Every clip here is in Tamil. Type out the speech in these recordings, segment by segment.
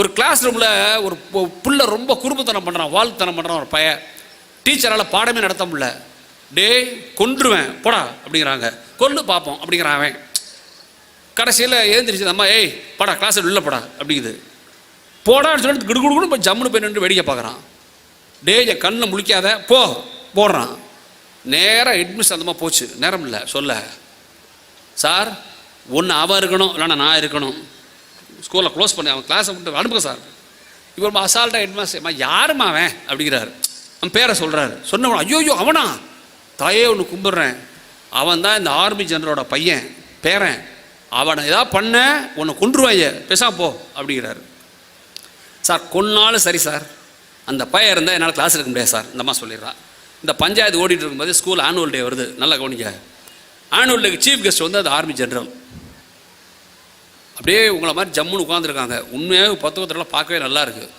ஒரு கிளாஸ் ரூமில் ஒரு பிள்ளை ரொம்ப குறும்புத்தனம் பண்ணுறான், வாழ்த்தனம் பண்ணுறான். ஒரு பையன் டீச்சரால் பாடமே நடத்த முடியல. டே கொன்றுவேன் போடா அப்படிங்கிறாங்க. கொல்லு பார்ப்போம் அப்படிங்கிறான் அவன். கடைசியில் எழுந்திரிச்சு அம்மா ஏய் படா கிளாஸில் உள்ள போடா அப்படிங்குது. போடான்னு சொல்லிட்டு கிடுகுடுன்னு இப்போ ஜம்முன்னு போய் நின்று வேடிக்கை பார்க்குறான். டே என் கண்ணில் முழிக்காத போடுறான். நேராக ஹெட்மிஸ் அந்தமாக போச்சு. நேரம் இல்லை சொல்ல. சார் ஒன்று அவன் இருக்கணும் இல்லைன்னா நான் இருக்கணும். ஸ்கூலில் க்ளோஸ் பண்ணி அவன் கிளாஸை விட்டு அனுப்புங்க சார். இப்போ அசால்ட்டாக ஹெட்மாஸ்டர் யாருமா அவன் அப்படிங்கிறாரு. அவன் பேரை சொல்கிறாரு. சொன்னவன் ஐயோ அவனா தாயே ஒன்று கும்பிட்றேன், அவன் தான் இந்த ஆர்மி ஜெனரலோட பையன் பேரன், அவனை ஏதாவது பண்ண உன்னை கொன்றுவாங்க பேசாம போ அப்படிங்கிறாரு. சார் கொன்னாலும் சரி சார், அந்த பையன் இருந்தால் என்னால் கிளாஸ் எடுக்க முடியாது சார். இந்த அம்மா சொல்லிடுறான். இந்த பஞ்சாயத்து ஓடிட்டு இருக்கும்போது ஸ்கூல் ஆனுவல் டே வருது. நல்லா கவனிங்க. ஆனுவல் டேக்கு சீஃப் கெஸ்ட் வந்து அது ஆர்மி ஜெனரல். அப்படியே உங்களை மாதிரி ஜம்முன்னு உட்காந்துருக்காங்க. உண்மையாக புத்தகத்திலலாம் பார்க்கவே நல்லா இருக்குது.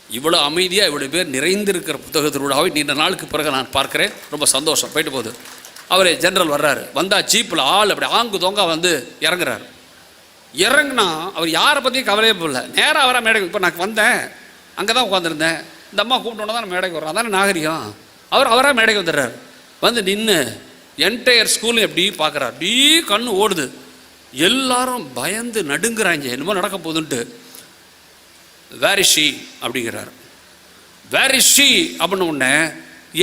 இவ்வளோ அமைதியாக இவ்வளோ பேர் நிறைந்திருக்கிற புத்தகத்திலூடாகவே நீண்ட நாளுக்கு பிறகு நான் பார்க்குறேன். ரொம்ப சந்தோஷம். போயிட்டு போகுது. அவர் ஜெனரல் வர்றாரு. வந்தால் ஜீப்பில் ஆள் அப்படி ஆங்கு தொங்க வந்து இறங்குறாரு. இறங்குனா அவர் யாரை பற்றியும் கவலையே போடல. நேராக அவராக மேடைக்கு. இப்போ நான் வந்தேன் அங்கே தான் உட்காந்துருந்தேன், இந்த அம்மா கூப்பிட்டோன்னா தான் மேடைக்கு வர்றோம், அதானே நாகரிகம். அவராக மேடைக்கு வந்துடுறாரு. வந்து நின்று என்டையர் ஸ்கூலும் எப்படி பார்க்குறாரு. அப்படி கண்ணு ஓடுது. எல்லாரும் பயந்து நடுங்குறாங்க என்னமோ நடக்க போகுதுன்ட்டு. வேர் இஸ் ஷீ அப்படிங்கிறார். வேர் இஸ் ஷீ அப்படின்னு உடனே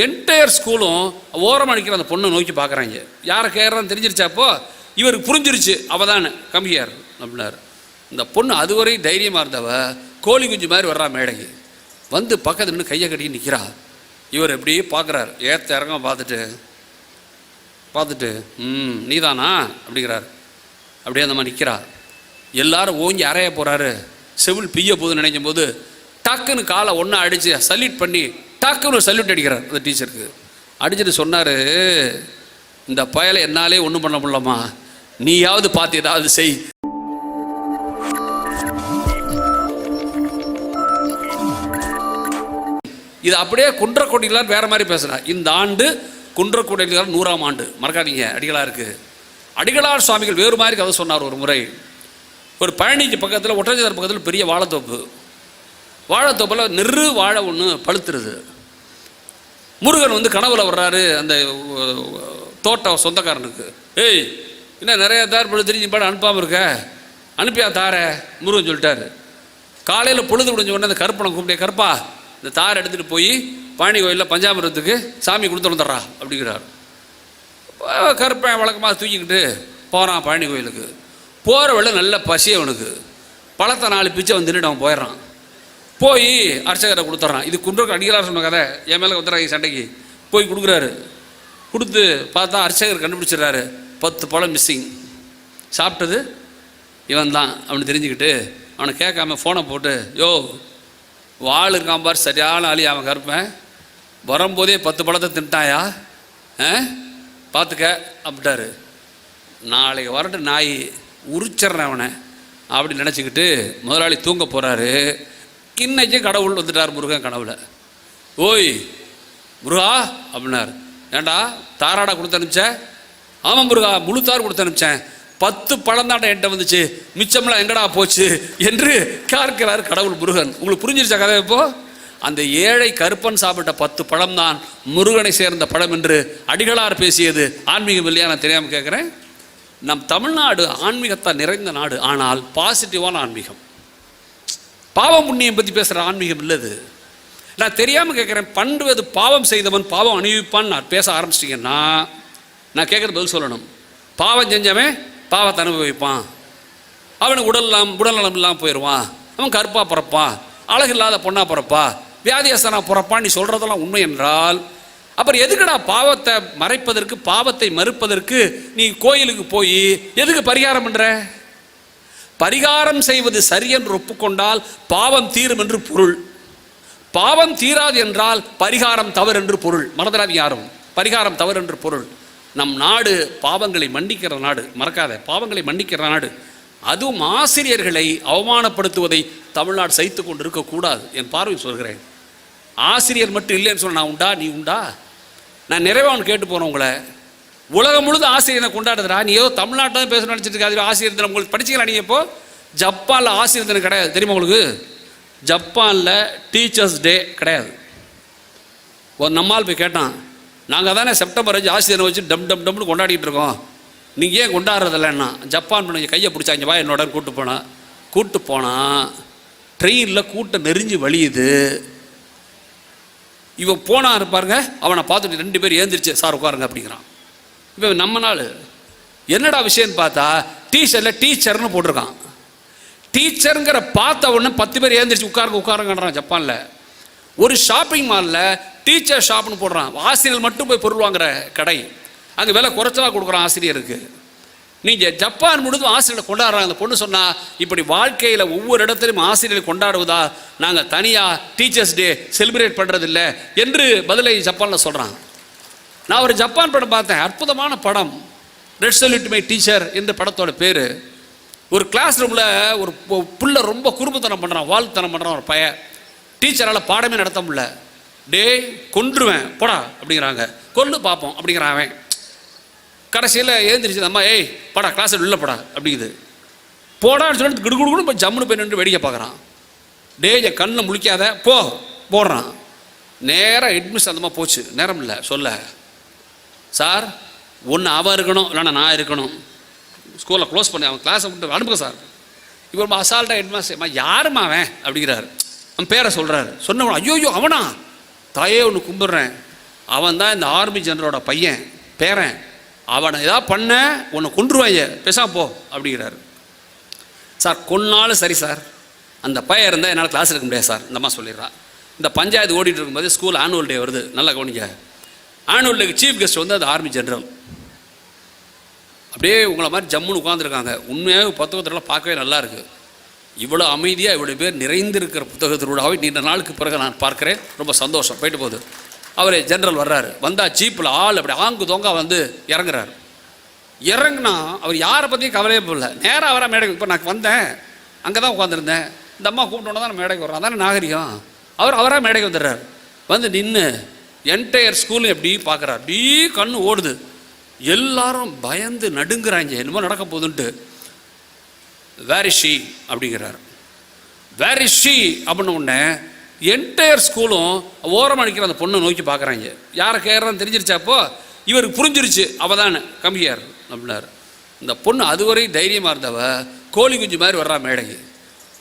என்டையர் ஸ்கூலும் ஓரம் அடிக்கிற அந்த பொண்ணை நோக்கி பார்க்குறாங்க. யாரை கேட்குறான்னு தெரிஞ்சிருச்சாப்போ இவருக்கு புரிஞ்சிருச்சு அவதானே கம்மியார் அப்படின்னாரு. இந்த பொண்ணு அதுவரை தைரியமாக இருந்தவ கோழி குஞ்சு மாதிரி வர்றா மேடைக்கு. வந்து பக்கத்தில் நின்று கையை கட்டி நிற்கிறா. இவர் எப்படி பார்க்குறாரு. ஏற்ற இறங்க பார்த்துட்டு நீதானா அப்படிங்கிறார். அப்படியே அந்த மாதிரி நிற்கிறா. எல்லாரும் ஓங்கி அறைய போகிறாரு. செவில் பிய்ய போகுதுன்னு நினைக்கும் போது டக்குன்னு காலை ஒன்றா அடித்து சல்யூட் பண்ணி டக்குன்னு ஒரு சல்யூட் அடிக்கிறார் அந்த டீச்சருக்கு. அடிச்சுட்டு சொன்னார், இந்த பயலை என்னாலே ஒன்றும் பண்ண முடியலம்மா, நீயாவது பார்த்து ஏதாவது செய். இது அப்படியே குன்றக்கோட்டிலார் வேற மாதிரி பேசுகிறார். இந்த ஆண்டு குன்றக்கோட்டிலார் 100ஆம் ஆண்டு. மறக்காதீங்க அடிகளாருக்கு. அடிகளார் சுவாமிகள் வேறு மாதிரி கதை சொன்னார். ஒரு முறை ஒரு பழனிக்கு பக்கத்தில் ஒட்டஞ்சதர் பக்கத்தில் பெரிய வாழைத்தோப்பு. வாழைத்தோப்பில் நெரு வாழை ஒன்று பழுத்துருது. முருகன் வந்து கனவுல வர்றாரு அந்த தோட்ட சொந்தக்காரனுக்கு. ஏய் என்ன நிறைய தார் பழுத்துரு, நீ பாட அனுப்பாமல் இருக்க, அனுப்பியா தார முருகன் சொல்லிட்டாரு. காலையில் பொழுது முடிஞ்ச உடனே அந்த கருப்பனை கூப்பிட்டே, கருப்பா இந்த தாரை எடுத்துகிட்டு போய் பழனி கோயிலில் பஞ்சாமிரத்துக்கு சாமி கொடுத்து வந்துடுறா அப்படிங்கிறார். கருப்பன் வழக்கமாக தூக்கிக்கிட்டு போகிறான் பழனி கோயிலுக்கு. போகிற வேலை நல்ல பசி அவனுக்கு. பழத்தை 4 பிச்சை வந்து நின்று அவன் போயிடுறான். போய் அர்ச்சகரை கொடுத்துட்றான். இது குன்றக்கு அடிகளார் சொன்ன கதை. என் மேலே வந்துடுறாங்க சண்டைக்கு. போய் கொடுக்குறாரு. கொடுத்து பார்த்தா அர்ச்சகர் கண்டுபிடிச்சிடுறாரு. 10 பழம் மிஸ்ஸிங். சாப்பிட்டது இவன் தான் அவனு தெரிஞ்சுக்கிட்டு அவனை கேட்காம ஃபோனை போட்டு, யோ வாழ் இருக்கான் பார் சரியான ஆளி அவன் கருப்பேன், வரும்போதே 10 பழத்தை தின்ட்டாயா பார்த்துக்க அப்படின்ட்டாரு. நாளைக்கு வரட்டு நாய் உரிச்சிட்றேன் அவனை அப்படி நினச்சிக்கிட்டு முதலாளி தூங்க போகிறாரு. இன்னைக்கு கடவுள் வந்துட்டார் முருகன் கனவுல. ஓய் முருகா அப்படின்னார். ஏண்டா தாராடா கொடுத்து அனுப்பிச்ச? ஆமாம் முருகா முழு தார் கொடுத்து அனுப்பிச்சேன், 10 பழம் தாண்டா என்கிட்ட வந்துச்சு, மிச்சம்லாம் எங்கடா போச்சு என்று கேட்கிறார் கடவுள் முருகன். உங்களுக்கு புரிஞ்சிருச்சா கதை? இப்போ அந்த ஏழை கருப்பன் சாப்பிட்ட 10 பழம் தான் முருகனை சேர்ந்த பழம் என்று அடிகளார் பேசியது ஆன்மீகம் இல்லையா? நான் தெரியாமல் கேட்குறேன். நம் தமிழ்நாடு ஆன்மீகத்தால் நிறைந்த நாடு. ஆனால் பாசிட்டிவான ஆன்மீகம், பாவம் புண்ணியம் பற்றி பேசுகிற ஆன்மீகம் இல்லது. நான் தெரியாமல் கேட்குறேன். பண்ணுவது பாவம் செய்தவன் பாவம் அனுபவிப்பான்னு நான் பேச ஆரம்பிச்சிட்டிங்கன்னா நான் கேட்குறது பதில் சொல்லணும். பாவம் செஞ்சவன் பாவத்தை அனுபவிப்பான். அவனுக்கு உடல் நலம் இல்லாமல் போயிடுவான். அவன் கருப்பாக பிறப்பான், அழகு இல்லாத பொண்ணாக பிறப்பா, வியாதியஸ்தனாக பிறப்பான். நீ சொல்கிறதெல்லாம் உண்மை என்றால் அப்புறம் எதுக்குடா பாவத்தை மறைப்பதற்கு, பாவத்தை மறுப்பதற்கு நீ கோயிலுக்கு போய் எதுக்கு பரிகாரம் பண்ற? பரிகாரம் செய்வது சரி என்று ஒப்புக்கொண்டால் பாவம் தீரும் என்று பொருள். பாவம் தீராது என்றால் பரிகாரம் தவறு என்று பொருள். மறந்துடாது யாரும், பரிகாரம் தவறு என்று பொருள். நம் நாடு பாவங்களை மன்னிக்கிற நாடு. மறக்காத, பாவங்களை மன்னிக்கிற நாடு. அதுவும் ஆசிரியர்களை அவமானப்படுத்துவதை தமிழ்நாடு சகித்து கொண்டு இருக்கக்கூடாது. என் பார்வை சொல்கிறேன். ஆசிரியர் மட்டும் இல்லைன்னு சொல்ல நான் உண்டா, நீ உண்டா? நான் நிறைவாக கேட்டு போகிறேன் உங்களை. உலகம் முழுது ஆசிரியரை கொண்டாடுறா. நீ ஏதோ தமிழ்நாட்டில் பேசணும்னு நினச்சிட்டு இருக்காது. ஆசிரியர் தினம் உங்களுக்கு படிச்சிக்கலாம். நீங்கள் இப்போ ஜப்பானில் ஆசிரியர் தினம் கிடையாது தெரியுமா உங்களுக்கு? ஜப்பானில் டீச்சர்ஸ் டே கிடையாது. ஒரு நம்மால் போய் கேட்டான், நாங்கள் தானே செப்டம்பர் 5 ஆசிரியரை வச்சு டம்னு கொண்டாடிட்டு இருக்கோம், நீங்கள் ஏன் கொண்டாடுறதில்லன்னா, ஜப்பான் பண்ண கையை பிடிச்சாங்க, வா என்னோட கூப்பிட்டு போனான். ட்ரெயினில் கூட்டம் நெறிஞ்சு வழியுது. இவன் போனா இருப்பாருங்க, அவனை பார்த்துட்டு 2 பேர் ஏந்திரிச்சு, சார் உட்காருங்க அப்படிங்கிறான். இவன் நம்ம நாள் என்னடா விஷயம்னு பார்த்தா டீச்சரில் டீச்சர்னு போட்டிருக்கான். டீச்சருங்கிற பார்த்த உடனே 10 பேர் ஏந்திரிச்சு உட்காருங்கன்றான். ஜப்பானில் ஒரு ஷாப்பிங் மாலில் டீச்சர் ஷாப்னு போடுறான். ஆசிரியர் மட்டும் போய் பொருள் வாங்குற கடை, அங்கே விலை குறைச்சலாக கொடுக்குறான் ஆசிரியருக்கு. நீங்கள் ஜப்பான் முழுதும் ஆசிரியரை கொண்டாடுறாங்க. அந்த பொண்ணு சொன்னால், இப்படி வாழ்க்கையில் ஒவ்வொரு இடத்துலையும் ஆசிரியரை கொண்டாடுவதா, நாங்கள் தனியாக டீச்சர்ஸ் டே செலிப்ரேட் பண்ணுறதில்லை என்று பதிலை ஜப்பானில் சொல்கிறாங்க. நான் ஒரு ஜப்பான் படம் பார்த்தேன், அற்புதமான படம், ரெட் சல்யூட் மை டீச்சர் என்ற படத்தோட பேர். ஒரு கிளாஸ் ரூமில் ஒரு புள்ள ரொம்ப குறும்புத்தனம் பண்ணுறான், வாழ்த்தனம் பண்ணுறான். ஒரு பையன் டீச்சரால் பாடமே நடத்த முடியல. டே கொன்றுவேன் போடா அப்படிங்கிறாங்க. கொல்லு பார்ப்போம் அப்படிங்கிறான் அவன். கடைசியில் ஏந்திரிச்சு அம்மா, ஏய் படா கிளாஸில் உள்ள போடா அப்படிங்குது. போடான்னு சொல்லிட்டு கிடுகுடுன்னு இப்போ ஜம்முன்னு போய் நின்று வேடிக்கை பார்க்குறான். டே என் கண்ணில் முழிக்காத போடுறான். நேராக ஹெட்மிஸ் அந்தமாக போச்சு. நேரம் இல்லை சொல்ல, சார் ஒன்று அவன் இருக்கணும் இல்லைன்னா நான் இருக்கணும், ஸ்கூலில் க்ளோஸ் பண்ணி அவன் கிளாஸை விட்டு அனுப்புங்க சார். இப்போ ரொம்ப அசால்ட்டாக ஹெட்மாஸ்டர், யாருமா அவன் அப்படிங்கிறாரு. அவன் பேரை சொல்கிறாரு. சொன்னவன், ஐயோ அவனா, தாயே ஒன்று கும்பிட்றேன், அவன் தான் இந்த ஆர்மி ஜெனரலோட பையன் பேரன், அவனை ஏதாவது பண்ண உன்னை கொன்றுவாங்க, பேசாம போ அப்படிங்கிறாரு. சார் கொன்னாலும் சரி சார், அந்த பையன் இருந்தால் என்னால் கிளாஸ் எடுக்க முடியாது சார், இந்த அம்மா சொல்லிடுறான். இந்த பஞ்சாயத்து ஓடிட்டு இருக்கும்போது ஸ்கூல் ஆனுவல் டே வருது. நல்லா கவனிங்க, ஆனுவல் டேக்கு சீஃப் கெஸ்ட் வந்து அது ஆர்மி ஜெனரல். அப்படியே உங்களை மாதிரி ஜம்முன்னு உட்காந்துருக்காங்க. உண்மையாக புத்தகத்திலலாம் பார்க்கவே நல்லா இருக்குது. இவ்வளோ அமைதியாக இவ்வளோ பேர் நிறைந்திருக்கிற புத்தகத்திலூடாவே நீண்ட நாளுக்கு பிறகு நான் பார்க்குறேன். ரொம்ப சந்தோஷம். போயிட்டு போகுது. அவர் ஜெனரல் வர்றாரு. வந்தால் ஜீப்பில் ஆள் அப்படி ஆங்கு தொங்க வந்து இறங்குறாரு. இறங்குனா அவர் யாரை பற்றியும் கவலையே போடல. நேராக அவராக மேடைக்கு, இப்போ நான் வந்தேன் அங்கே தான் உட்காந்துருந்தேன், இந்த அம்மா கூப்பிட்டோன்னா தான் மேடைக்கு வர்றோம், அதானே நாகரிகம். அவராக மேடைக்கு வந்துடுறாரு. வந்து நின்று என்டையர் ஸ்கூலும் எப்படி பார்க்குறாரு. அப்படி கண்ணு ஓடுது. எல்லாரும் பயந்து நடுங்குறாங்க, என்னமோ நடக்க போகுதுன்ட்டு. வேர் இஸ் ஷீ அப்படிங்கிறார். வேர் இஸ் ஷீ அப்படின்னு உடனே என்டையர் ஸ்கூலும் ஓரம் அடிக்கிற அந்த பொண்ணை நோக்கி பார்க்குறாங்க. யாரை கேட்குறான்னு தெரிஞ்சிருச்சாப்போ இவருக்கு புரிஞ்சிருச்சு, அவள் தானே கம்பியார் அப்படின்னார். இந்த பொண்ணு அதுவரை தைரியமாக இருந்தவ கோழி குஞ்சு மாதிரி வர்றா மேடைக்கு.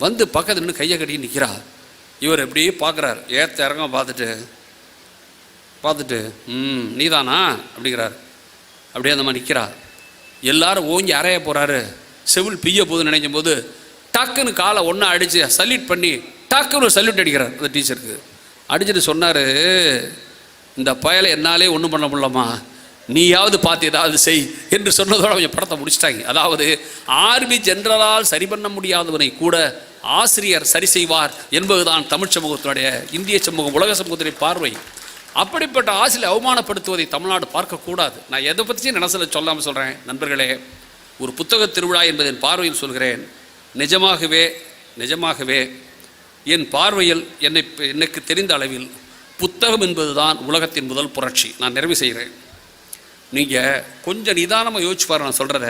வந்து பக்கத்தில் நின்று கையை கட்டி நிற்கிறா. இவர் எப்படியே பார்க்குறாரு. ஏற்ற இறங்க பார்த்துட்டு நீதானா அப்படிங்கிறார். அப்படியே அந்த மாதிரி நிற்கிறார். எல்லாரும் ஓங்கி அறைய போகிறாரு. செவில் பிய்ய போகுதுன்னு நினைக்கும் போது டக்குன்னு காலை ஒன்றா அடித்து சல்யூட் பண்ணி டக்குன்னு ஒரு சல்யூட் அடிக்கிறார் அந்த டீச்சருக்கு. அடிச்சுட்டு சொன்னார், இந்த பயலை என்னாலே ஒன்றும் பண்ண முடியலம்மா, நீயாவது பார்த்து ஏதாவது செய் என்று சொன்னதோட அவங்க படத்தை முடிச்சிட்டாங்க. அதாவது ஆர்மி ஜெனரலால் சரி பண்ண முடியாதவனை கூட ஆசிரியர் சரி செய்வார் என்பதுதான் தமிழ் சமூகத்தினுடைய, இந்திய சமூகம், உலக சமூகத்தினுடைய பார்வை. அப்படிப்பட்ட ஆசிரியர் அவமானப்படுத்துவதை தமிழ்நாடு பார்க்கக்கூடாது. நான் எதை பற்றியும் நினசில் சொல்லாமல் சொல்கிறேன். நண்பர்களே, ஒரு புத்தக திருவிழா என்பதன் பார்வையில் சொல்கிறேன். நிஜமாகவே என் பார்வையில் எனக்கு தெரிந்த அளவில் புத்தகம் என்பது தான் உலகத்தின் முதல் புரட்சி. நான் நிறைவு செய்கிறேன். நீங்கள் கொஞ்சம் நிதானமாக யோசிச்சு பாரு. நான் சொல்கிறத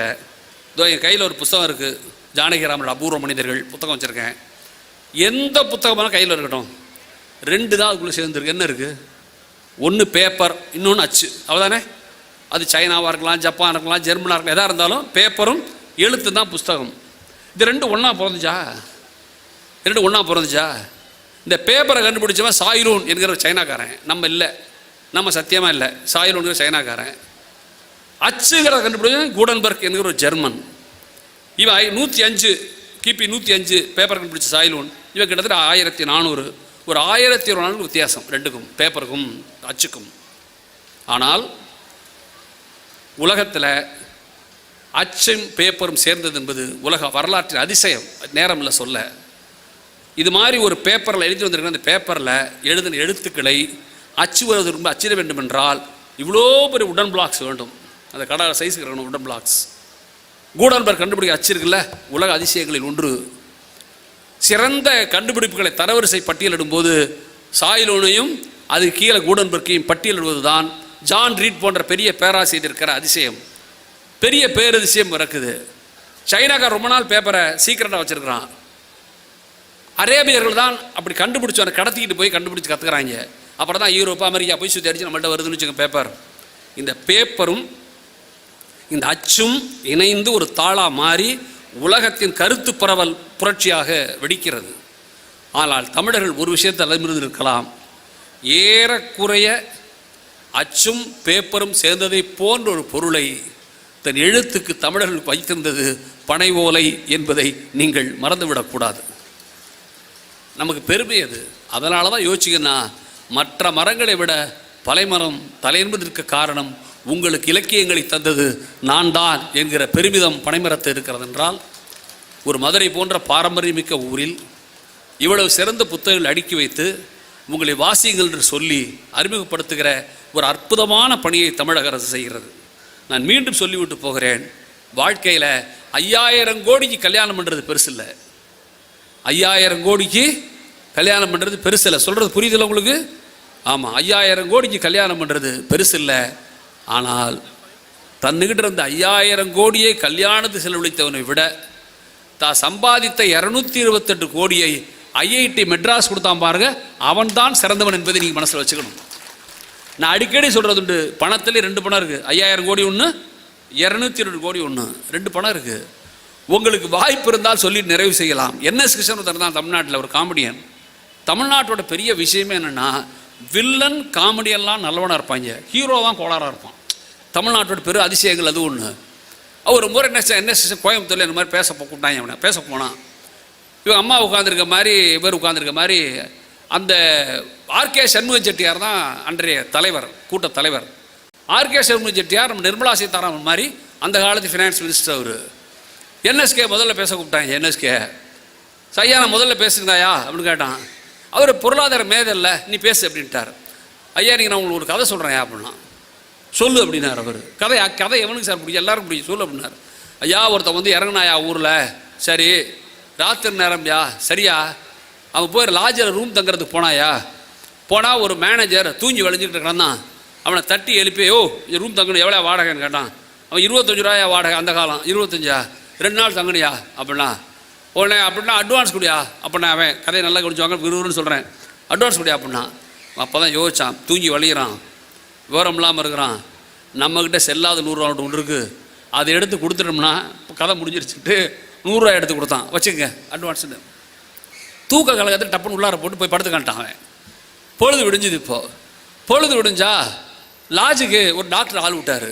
இதோ என் கையில் ஒரு புத்தகம் இருக்குது, ஜானகிராமனோட அபூர்வ மனிதர்கள் புத்தகம் வச்சுருக்கேன். எந்த புத்தகமான கையில் இருக்கட்டும், 2 தான் அதுக்குள்ளே சேர்ந்துருக்கு. என்ன இருக்குது? ஒன்று பேப்பர், இன்னொன்று அச்சு. அவ்வளோதானே? அது சைனாவாக இருக்கலாம், ஜப்பானாக இருக்கலாம், ஜெர்மனாக இருக்கலாம், எதாக இருந்தாலும் பேப்பரும் எழுத்து தான் புஸ்தகம். இது 2 ஒன்றா பிறந்துச்சா? இந்த பேப்பரை கண்டுபிடிச்சவன் சாயிலூன் என்கிற சைனாக்காரன். நம்ம சத்தியமாக இல்லை. சாயிலூன்கிற சைனாக்காரன். அச்சுங்கிறத கண்டுபிடிச்சவன் கூடன்பர்க் என்கிற ஒரு ஜெர்மன். இவன் 105 கிபி 105 பேப்பர் கண்டுபிடிச்ச சாயிலூன். இவன் கிட்டத்தட்ட 1400, ஒரு 1100 வித்தியாசம் ரெண்டுக்கும், பேப்பருக்கும் அச்சுக்கும். ஆனால் உலகத்தில் அச்சும் பேப்பரும் சேர்ந்தது என்பது உலக வரலாற்றின் அதிசயம். நேரம் இல்லை சொல்ல. இது மாதிரி ஒரு பேப்பரில் எழுதி வந்திருக்கிற அந்த பேப்பரில் எழுதின எழுத்துக்களை அச்சு வருவது ரொம்ப அச்சிட வேண்டும் என்றால் இவ்வளோ பெரிய உடன் பிளாக்ஸ் வேண்டும். அந்த கடை சைஸுக்கு இருக்கணும் உடன் பிளாக்ஸ். கூடன்பர்க் கண்டுபிடிக்க அச்சு இருக்குல்ல, உலக அதிசயங்களில் ஒன்று. சிறந்த கண்டுபிடிப்புகளை தரவரிசை பட்டியலிடும் போது சாயிலோனையும் அது கீழே கூடன்பர்க்கையும் பட்டியலிடுவது தான் ஜான் ரீட் போன்ற பெரிய பேராசிரியர் இருக்கிற அதிசயம். பெரிய பேரதிசயம் இருக்குது. சைனாக்கார் ரொம்ப நாள் பேப்பரை சீக்கிரட்டாக வச்சுருக்கிறான். அரேபியர்கள் தான் அப்படி கண்டுபிடிச்சவனை கடத்திக்கிட்டு போய் கண்டுபிடிச்சி கற்றுக்குறாங்க. அப்புறம் தான் யூரோப்பா அமெரிக்கா போய் சுற்றி அடிச்சு நம்மள்ட்ட வருதுன்னு வச்சுக்கோங்க பேப்பர். இந்த பேப்பரும் இந்த அச்சும் இணைந்து ஒரு தாளா மாறி உலகத்தின் கருத்து பரவல் புரட்சியாக வெடிக்கிறது. ஆனால் தமிழர்கள் ஒரு விஷயத்தை அளமிருந்து இருக்கலாம், ஏறக்குறைய அச்சும் பேப்பரும் சேர்ந்ததை போன்ற ஒரு பொருளை தன் எழுத்துக்கு தமிழர்கள் வைத்திருந்தது பனை ஓலை என்பதை நீங்கள் மறந்துவிடக்கூடாது. நமக்கு பெருமை அது. அதனால தான் யோசிச்சுக்கன்னா, மற்ற மரங்களை விட பலைமரம் தலை என்பதற்கு காரணம் உங்களுக்கு இலக்கியங்களை தந்தது நான் தான் என்கிற பெருமிதம் பனைமரத்தை இருக்கிறது என்றால், ஒரு மதுரை போன்ற பாரம்பரியமிக்க ஊரில் இவ்வளவு சிறந்த புத்தகங்கள் அடுக்கி வைத்து உங்களை வாசியுங்கள் என்று சொல்லி அறிமுகப்படுத்துகிற ஒரு அற்புதமான பணியை தமிழக அரசு செய்கிறது. நான் மீண்டும் சொல்லிவிட்டு போகிறேன், வாழ்க்கையில் 5000 கோடிக்கு கல்யாணம் பண்ணுறது பெருசு இல்லை. 5000 கோடிக்கு கல்யாணம் பண்ணுறது பெருசு இல்லை. சொல்கிறது புரியுதில்லை உங்களுக்கு? ஆமாம், 5000 கோடிக்கு கல்யாணம் பண்ணுறது பெருசு இல்லை. ஆனால் தன்னுகிட்ட இருந்த 5000 கோடியை கல்யாணத்தை செலவழித்தவனை விட தான் சம்பாதித்த 228 கோடியை ஐஐடி மெட்ராஸ் கொடுத்தான் பாருங்க, அவன் தான் சிறந்தவன் என்பதை நீங்கள் மனசில் வச்சுக்கணும். நான் அடிக்கடி சொல்கிறது உண்டு, பணத்தில் 2 பணம் இருக்குது. 5000 கோடி ஒன்று, 220 கோடி ஒன்று, 2 பணம் இருக்குது. உங்களுக்கு வாய்ப்பு இருந்தால் சொல்லி நிறைவு செய்யலாம். என்எஸ் கிருஷ்ணன் ஒருத்தர் தான் தமிழ்நாட்டில் ஒரு காமெடியன். தமிழ்நாட்டோட பெரிய விஷயமே என்னென்னா, வில்லன் காமெடியெல்லாம் நல்லவனாக இருப்பாங்க, ஹீரோ தான் கோளாறாக இருப்பான். தமிழ்நாட்டோட பெரிய அதிசயங்கள் அது ஒன்று. அவர் முறை என்எஸ் கோயம்புத்தூரில் இந்த மாதிரி கூப்பிட்டாங்க. அவனை பேச போனான். இவன் அம்மா உட்காந்துருக்க மாதிரி இவர் உட்காந்துருக்க மாதிரி அந்த ஆர்கே சண்முக செட்டியார் தான் அன்றைய தலைவர், கூட்ட தலைவர். ஆர்கே சண்முக செட்டியார் நம்ம நிர்மலா சீதாராமன் மாதிரி அந்த காலத்து ஃபினான்ஸ் மினிஸ்டர். அவர் என்எஸ்கே முதல்ல பேச கூப்பிட்டாங்க. என்எஸ்கே ஐயா நான் முதல்ல பேசுங்கய்யா அப்படின்னு கேட்டான். அவர் பொருளாதார மேதல்ல, நீ பேசு அப்படின்ட்டார். ஐயா நீங்கள் நான் உங்களுக்கு ஒரு கதை சொல்கிறேன் அப்படின்னா. சொல்லு அப்படின்னார் அவர். கதை எவனுக்கு சார் பிடிக்கும்? எல்லாரும் பிடிக்கும், சொல்லு அப்படின்னார். ஐயா ஒருத்தன் வந்து இறங்கினாயா ஊரில், சரி ராத்திரி நேரம்யா, சரியா அவன் போய் லாட்ஜில் ரூம் தங்குறதுக்கு போனாயா, போனால் ஒரு மேனேஜர் தூங்கி வளைஞ்சிக்கிட்டு கிடந்தான். அவனை தட்டி எழுப்பி, ஓ ரூம் தங்கணும் எவ்வளோ வாடகைன்னு கேட்டான். அவன் 25 ரூபாயா வாடகை, அந்த காலம் 25, 2 நாள் தங்கணியா அப்படின்னா. உடனே அப்படின்னா அட்வான்ஸ் குடியா அப்படின்னா. அவன் கதையை நல்லா குடிச்சுவாங்க, விறுவிறுன்னு சொல்கிறேன், அட்வான்ஸ் குடியா அப்படின்னா. அப்போ தான் யோசிச்சான், தூங்கி வழிகிறான், விவரம் இல்லாமல் இருக்கிறான், நம்மக்கிட்ட செல்லாத 100 ரூபா ஒன்று இருக்குது, அதை எடுத்து கொடுத்துட்டோம்னா கதை முடிஞ்சிருச்சுட்டு 100 ரூபா எடுத்து கொடுத்தான், வச்சுக்கங்க அட்வான்ஸுன்னு. தூக்க கலகத்தில் டப்புன்னு உள்ளார போட்டு போய் படுத்துக்கான்ட்டான் அவன். பொழுது விடிஞ்சுது. இப்போது பொழுது விடிஞ்சா லாட்ஜுக்கு ஒரு டாக்டர் ஆள் விட்டார்.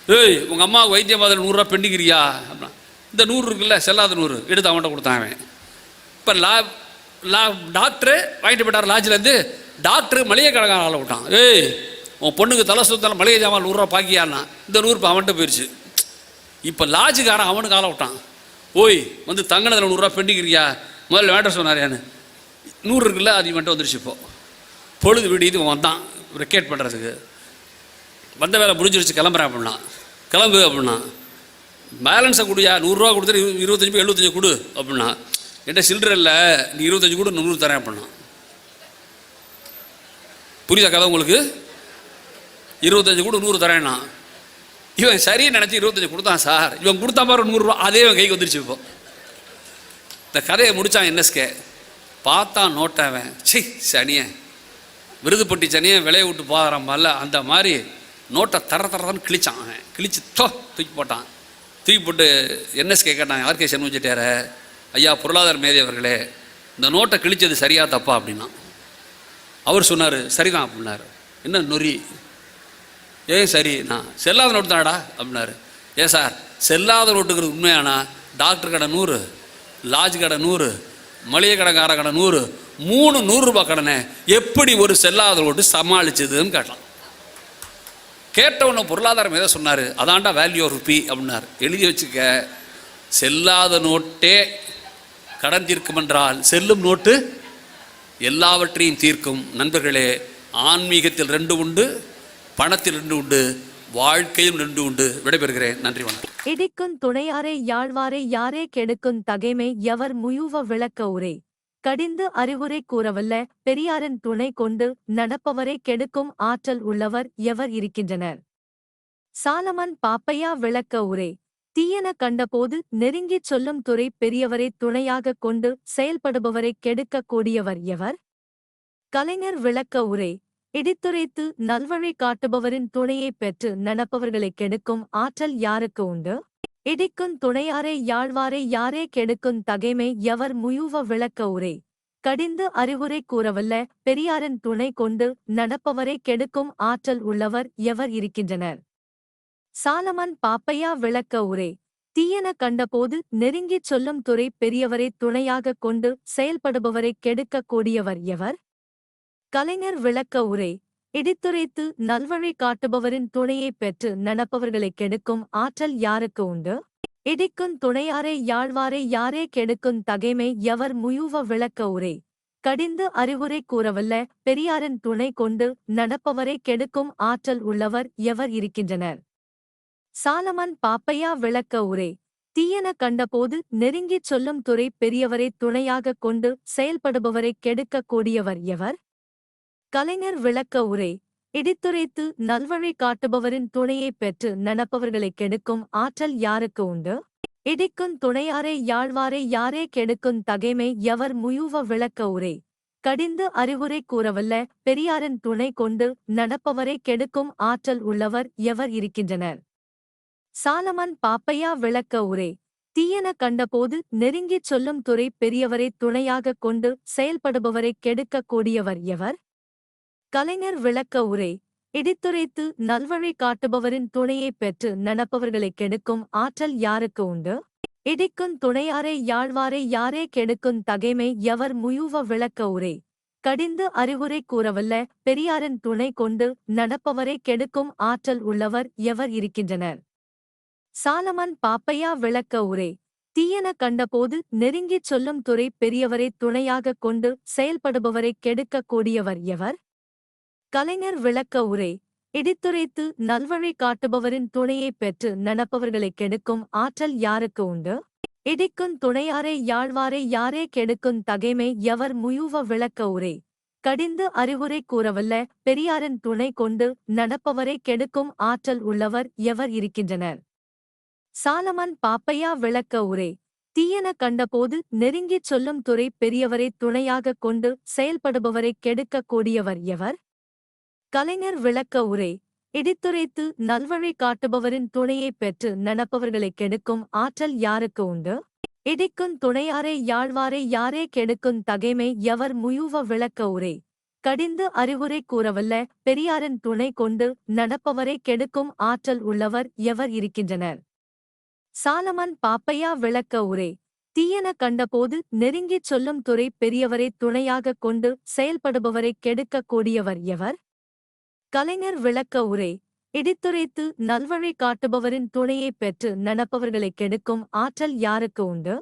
ஏய் உங்கள் அம்மா வைத்தியம் மாதிரி 100 ரூபா பெண்டிக்கிறியா அப்படின்னா. இந்த 100 இருக்குல்ல செல்லாத 100 எடுத்து அவன்கிட்ட கொடுத்தான் அவன். இப்போ டாக்டரு வாங்கிட்டு போயிட்டார் லாட்ஜிலேருந்து. டாக்டரு மளிகை கடைக்காரன் ஆளை விட்டான். ஏய் உன் பொண்ணுக்கு தலை சுத்தாலும் மளிகை ஜாமான் 100 ரூபா பாக்கியான்னா. இந்த 100 இப்போ அவன்கிட்ட போயிடுச்சு. இப்போ லாட்ஜுக்காரன் அவனுக்கு ஆளை விட்டான். ஓய் வந்து தங்கினதில் 100 ரூபா பெண்டிக்கிறியா, முதல்ல வேண்ட சொன்னாரியான்னு. 100 இருக்குல்ல அது மட்டும் வந்துருச்சு. இப்போது பொழுது விடியுது, வந்தான் ரெக்கேட் பண்ணுறதுக்கு. வந்த வேலை முடிஞ்சிருச்சு, கிளம்புறேன் அப்படின்னா. கிளம்பு அப்படின்னா. பேலன்ஸை கொடுயா, 100 ரூபா கொடுத்துட்டு 25 75 கொடு அப்படின்னா. என்கிட்ட சில்லற இல்லை, நீ 25 கொடு, 100 தரேன் அப்படின்னா. புரியுதா கதை உங்களுக்கு? 25 கொடு 100 தரேன்னா. இவன் சரின்னு நினச்சி 25 கொடுத்தான் சார். இவன் கொடுத்தா பாரு 100 ரூபா, அதே இவன் கைக்கு வந்துருச்சு. இப்போ இந்த கதையை முடித்தான் என்எஸ்கே. பார்த்தான் நோட்டாவன், சி சனியன் விருதுப்பட்டி சனியன் விளைய விட்டு போகிறாமல்ல, அந்த மாதிரி நோட்டை தரன்னு கிழிச்சான். அவன் கிழிச்சு தூக்கி போட்டான். தூக்கி போட்டு என்எஸ்கே கேட்டான், ஆர்கே சண்முக செட்டியார, ஐயா பொருளாதார மேதை அவர்களே, இந்த நோட்டை கிழிச்சது சரியா தப்பா அப்படின்னா. அவர் சொன்னார் சரிதான் அப்படின்னாரு. என்ன நொறி? ஏன் சரி? நான் செல்லாத நோட்டு தானடா அப்படின்னாரு. ஏன் சார் செல்லாத நோட்டுங்கிறது உண்மையானா? டாக்டர் கடை 100, லாட்ஜ் கடை 100, மளிகை கடைக்கார கடை 100, 3 100 ரூபா கடனை எப்படி ஒரு செல்லாத நோட்டு சமாளிச்சதுன்னு கேட்டான். கேட்டவன பொருளாதாரம் எதை சொன்னார்? அதான்டா வேல்யூ ஆஃப் ருப்பி அப்படின்னார். எழுதி வச்சுக்க, செல்லாத நோட்டே கடன் தீர்க்கும் என்றால் செல்லும் நோட்டு எல்லாவற்றையும் தீர்க்கும். நண்பர்களே, ஆன்மீகத்தில் 2 உண்டு, பணத்தில் 2 உண்டு, வாழ்க்கையும் 2 உண்டு. விடைபெறுகிறேன். நன்றி, வணக்கம். இடிக்குந் துணையாரை யாழ்வாரை யாரே கெடுக்குந் தகைமை எவர் முயுவ விளக்க உரை கடிந்து அறிவுரை கூறவல்ல பெரியாரின் துணை கொண்டு நடப்பவரை கெடுக்கும் ஆற்றல் உள்ளவர் எவர் இருக்கின்றனர். சாலமன் பாப்பையா விளக்க உரை. தீயன கண்டபோது நெருங்கிச் சொல்லும் துறை பெரியவரை துணையாகக் கொண்டு செயல்படுபவரைக் கெடுக்கக் கூடியவர் எவர்? கலைஞர் விளக்க உரை. இடித்துரைத்து நல்வழி காட்டுபவரின் துணையைப் பெற்று நடப்பவர்களைக் கெடுக்கும் ஆற்றல் யாருக்கு உண்டு? இடிக்குந் துணையாரை யாழ்வாரை யாரே கெடுக்குந் தகைமை எவர் முயூவ விளக்க உரை. கடிந்து அறிவுரை கூறவல்ல பெரியாரின் துணை கொண்டு நடப்பவரை கெடுக்கும் ஆற்றல் உள்ளவர் எவர் இருக்கின்றனர்? சாலமன் பாப்பையா விளக்க உரை. தீயன கண்டபோது நெருங்கிச் சொல்லும் துறை பெரியவரை துணையாகக் கொண்டு செயல்படுபவரைக் கெடுக்கக் கூடியவர் எவர்? கலைஞர் விளக்க உரை. இடித்துரைத்து நல்வழி காட்டுபவரின் துணையைப் பெற்று நடப்பவர்களைக் கெடுக்கும் ஆற்றல் யாருக்கு உண்டு? இடிக்குந் துணையாரை யாழ்வாரை யாரே கெடுக்குந் தகைமை எவர் முயூவ விளக்க உரை. கடிந்து அறிவுரை கூறவல்ல பெரியாரின் துணை கொண்டு நடப்பவரை கெடுக்கும் ஆற்றல் உள்ளவர் எவர் இருக்கின்றனர்? சாலமன் பாப்பையா விளக்க உரை. தீயன கண்டபோது நெருங்கிச் சொல்லும் துறை பெரியவரை துணையாகக் கொண்டு செயல்படுபவரைக் கெடுக்கக் கூடியவர் எவர்? கலைஞர் விளக்க உரை. இடித்துரைத்து நல்வழி காட்டுபவரின் துணையைப் பெற்று நடப்பவர்களைக் கெடுக்கும் ஆற்றல் யாருக்கு உண்டு? இடிக்குந் துணையாரை யாழ்வாரை யாரே கெடுக்குந் தகைமை எவர் முயூவ விளக்க உரை. கடிந்து அறிவுரை கூறவல்ல பெரியாரின் துணை கொண்டு நடப்பவரை கெடுக்கும் ஆற்றல் உள்ளவர் எவர் இருக்கின்றனர்? சாலமன் பாப்பையா விளக்க உரை. தீயன கண்டபோது நெருங்கிச் சொல்லும் துறை பெரியவரை துணையாகக் கொண்டு செயல்படுபவரைக் கெடுக்கக் கூடியவர் எவர்? கலைஞர் விளக்க உரை. இடித்துரைத்து நல்வழி காட்டுபவரின் துணையைப் பெற்று நடப்பவர்களைக் கெடுக்கும் ஆற்றல் யாருக்கு உண்டு? இடிக்குந் துணையாரை யாழ்வாரை யாரே கெடுக்குந் தகைமை எவர் முயூவ விளக்க உரை. கடிந்து அறிவுரை கூறவல்ல பெரியாரின் துணை கொண்டு நடப்பவரை கெடுக்கும் ஆற்றல் உள்ளவர் எவர் இருக்கின்றனர்? சாலமன் பாப்பையா விளக்க உரை. தீயன கண்டபோது நெருங்கிச் சொல்லும் துறை பெரியவரை துணையாகக் கொண்டு செயல்படுபவரைக் கெடுக்கக் கூடியவர் எவர்? கலைஞர் விளக்க உரை. இடித்துரைத்து நல்வழி காட்டுபவரின் துணையைப் பெற்று நடப்பவர்களைக் கெடுக்கும் ஆற்றல் யாருக்கு உண்டு? இடிக்குந் துணையாரை யாழ்வாரை யாரே கெடுக்குந் தகைமை எவர் முயூவ விளக்க உரை. கடிந்து அறிவுரை கூறவல்ல பெரியாரின் துணை கொண்டு நடப்பவரை கெடுக்கும் ஆற்றல் உள்ளவர் எவர் இருக்கின்றனர்? சாலமன் பாப்பையா விளக்க உரை. தீயன கண்டபோது நெருங்கிச் சொல்லும் துறை பெரியவரை துணையாகக் கொண்டு செயல்படுபவரைக் கெடுக்கக் கூடியவர் எவர்? கலைஞர் விளக்க உரை. இடித்துரைத்து நல்வழி காட்டுபவரின் துணையைப் பெற்று நடப்பவர்களைக் கெடுக்கும் ஆற்றல் யாருக்கு உண்டு? இடிக்குந் துணையாரை யாழ்வாரை யாரே கெடுக்குந் தகைமை எவர் முயூவ விளக்க உரை. கடிந்து அறிவுரை கூறவல்ல பெரியாரின் துணை கொண்டு நடப்பவரை கெடுக்கும் ஆற்றல் உள்ளவர் எவர் இருக்கின்றனர்? சாலமன் பாப்பையா விளக்க உரை. தீயன கண்டபோது நெருங்கிச் சொல்லும் துறை பெரியவரை துணையாகக் கொண்டு செயல்படுபவரைக் கெடுக்கக் கூடியவர் எவர்? கலைஞர் விளக்க உரை. இடித்துரைத்து நல்வழி காட்டுபவரின் துணையைப் பெற்று நடப்பவர்களைக் கெடுக்கும் ஆற்றல் யாருக்கு உண்டு?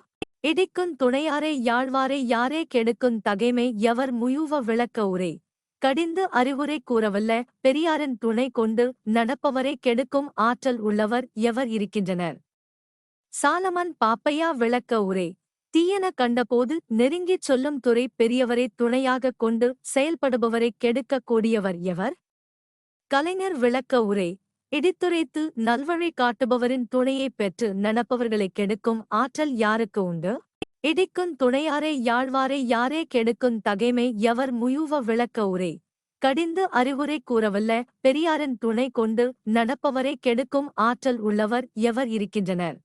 இடிக்குந் துணையாரை யாழ்வாரை யாரே கெடுக்குந் தகைமை எவர் முயூவ விளக்க உரை. கடிந்து அறிவுரை கூறவல்ல பெரியாரின் துணை கொண்டு நடப்பவரை கெடுக்கும் ஆற்றல் உள்ளவர் எவர் இருக்கின்றனர்? சாலமன் பாப்பையா விளக்க உரை. தீயன கண்டபோது நெருங்கிச் சொல்லும் துறை பெரியவரை துணையாகக் கொண்டு செயல்படுபவரைக் கெடுக்கக் கூடியவர் எவர்? கலைஞர் விளக்க உரை. இடித்துரைத்து நல்வழி காட்டுபவரின் துணையைப் பெற்று நடப்பவர்களைக் கெடுக்கும் ஆற்றல் யாருக்கு உண்டு? இடிக்குந் துணையாரை யாழ்வாரை யாரே கெடுக்குந் தகைமை எவர் முயூவ விளக்க உரை. கடிந்து அறிவுரை கூறவல்ல பெரியாரின் துணை கொண்டு நடப்பவரை கெடுக்கும் ஆற்றல் உள்ளவர் எவர் இருக்கின்றனர்?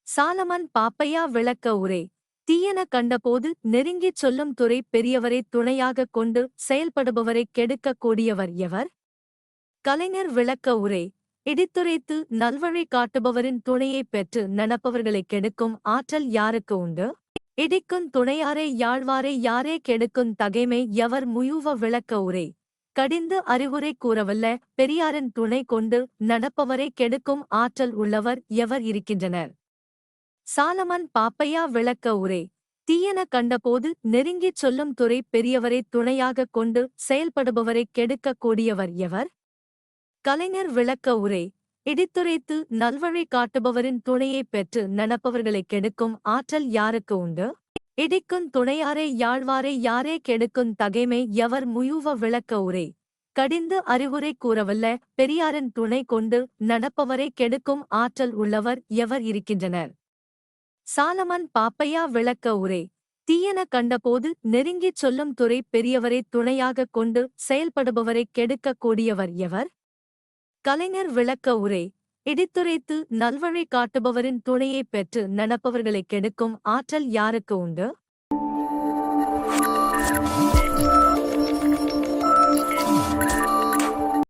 சாலமன் பாப்பையா விளக்க உரை. தீயன கண்டபோது நெருங்கிச் சொல்லும் துறை பெரியவரை துணையாகக் கொண்டு செயல்படுபவரைக் கெடுக்கக் கூடியவர் எவர்? கலைஞர் விளக்க உரை. இடித்துரைத்து நல்வழி காட்டுபவரின் துணையைப் பெற்று நடப்பவர்களைக் கெடுக்கும் ஆற்றல் யாருக்கு உண்டு? இடிக்குந் துணையாரை யாழ்வாரை யாரே கெடுக்குந் தகைமை எவர் முயூவ விளக்க உரை. கடிந்து அறிவுரை கூறவல்ல பெரியாரின் துணை கொண்டு நடப்பவரை கெடுக்கும் ஆற்றல் உள்ளவர் எவர் இருக்கின்றனர்? சாலமன் பாப்பையா விளக்க உரை. தீயன கண்டபோது நெருங்கிச் சொல்லும் துறை பெரியவரை துணையாகக் கொண்டு செயல்படுபவரைக் கெடுக்கக் கூடியவர் எவர்? கலைஞர் விளக்க உரை. இடித்துரைத்து நல்வழி காட்டுபவரின் துணையைப் பெற்று நடப்பவர்களைக் கெடுக்கும் ஆற்றல் யாருக்கு உண்டு? இடிக்குந் துணையாரை யாழ்வாரை யாரே கெடுக்குந் தகைமை எவர் முயூவ விளக்க உரை. கடிந்து அறிவுரை கூறவல்ல பெரியாரின் துணை கொண்டு நடப்பவரை கெடுக்கும் ஆற்றல் உள்ளவர் எவர் இருக்கின்றனர்? சாலமன் பாப்பையா விளக்க உரை. தீயன கண்டபோது நெருங்கிச் சொல்லும் துறை பெரியவரை துணையாகக் கொண்டு செயல்படுபவரைக் கெடுக்கக் கூடியவர் எவர்? கலைஞர் விளக்க உரை. இடித்துரைத்து நல்வழி காட்டுபவரின் துணையைப் பெற்று நடப்பவர்களைக் கெடுக்கும் ஆற்றல் யாருக்கு உண்டு?